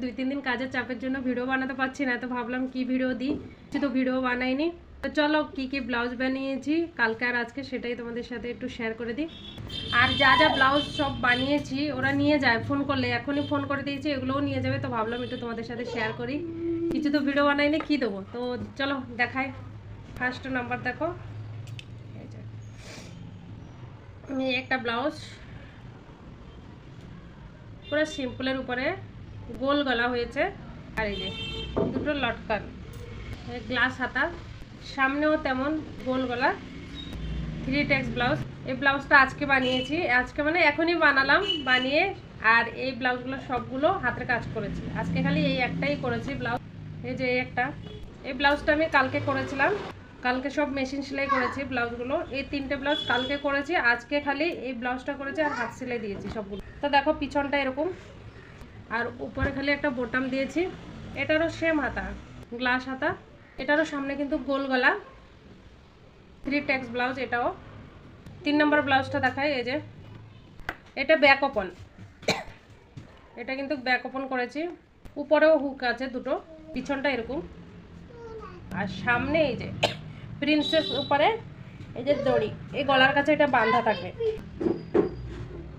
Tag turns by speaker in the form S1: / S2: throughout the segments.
S1: 2-3 দিন কাজের চাপের জন্য ভিডিও বানাতে পারছি না, তো ভাবলাম কি ভিডিও দিই, কিছু তো ভিডিও বানাইনি। তো চলো কি কি ব্লাউজ বানিয়েছি কালকে আর আজকে সেটাই তোমাদের সাথে একটু শেয়ার করে দিই। আর যা যা ব্লাউজ সব বানিয়েছি ওরা নিয়ে যায় ফোন করলে, এখনই ফোন করে দিয়েছি, এগুলোও নিয়ে যাবে। তো ভাবলাম একটু তোমাদের সাথে শেয়ার করি, কিছু তো ভিডিও বানাইনি, কি দেবো। তো চলো দেখাই। ফার্স্ট নাম্বার দেখো, এই একটা ব্লাউজ পুরো সিম্পলের উপরে গোল গলা হয়েছে, আর এই যে দুটো লটকান, গ্লাস হাতা, সামনেও তেমন গোল গলা, 3 ট্যাক্স ব্লাউজ। এই ব্লাউজটা আজকে বানিয়েছি, আজকে মানে এখনই বানালাম বানিয়ে। আর এই ব্লাউজগুলো সবগুলো হাতের কাজ করেছি, আজকে খালি এই একটাই করেছি ব্লাউজ। এই যে এই ব্লাউজটা আমি কালকে করেছিলাম, কালকে সব মেশিন সেলাই করেছি ব্লাউজগুলো। এই 3টে ব্লাউজ কালকে করেছি, আজকে খালি এই ব্লাউজটা করেছি আর হাত সেলাই দিয়েছি সবগুলো। তো দেখো পিছনটা এরকম, আর উপরে খালি একটা বোতাম দিয়েছি। এটারও সেম হাতা, গ্লাস হাতা, এটারও সামনে কিন্তু গোল গলা, 3 ট্যাক্স ব্লাউজ। এটাও 3 নম্বর ব্লাউজটা দেখাই। এই যে এটা ব্যাক ওপেন, এটা কিন্তু ব্যাক ওপেন করেছি, উপরেও হুক আছে দুটো, পিছনটা এরকম, আর সামনে এই যে প্রিন্সেস উপরে এই যে দড়ি, এই গলার কাছে এটা বাঁধা থাকে।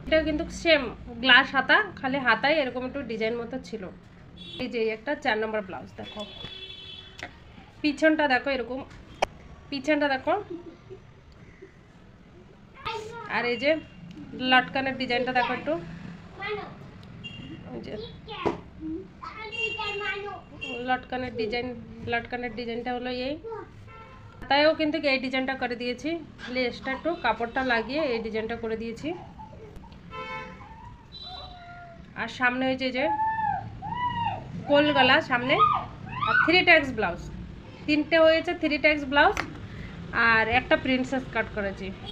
S1: এটা কিন্তু সেম গ্লাস হাতা, খালি হাতায় এরকম একটু ডিজাইন মতো ছিল। এই যে একটা 4 নম্বর ব্লাউজ দেখো, পিছনটা দেখো এরকম, পিছনটা দেখো। আর এই যে লটকানের ডিজাইনটা দেখো একটু, এই যে লটকানের ডিজাইনটা হলো এই। তাইও কিন্তু এই ডিজাইনটা করে দিয়েছি, লেসটা একটু কাপড়টা লাগিয়ে এই ডিজাইনটা করে দিয়েছি। আর সামনে হয়েছে যে গোল গলা সামনে, আর 3 ট্যাক্স ব্লাউজ, 3টে হয়েছে 3 ট্যাক্স ব্লাউজ, আর একটা প্রিন্সেস কাট করেছি।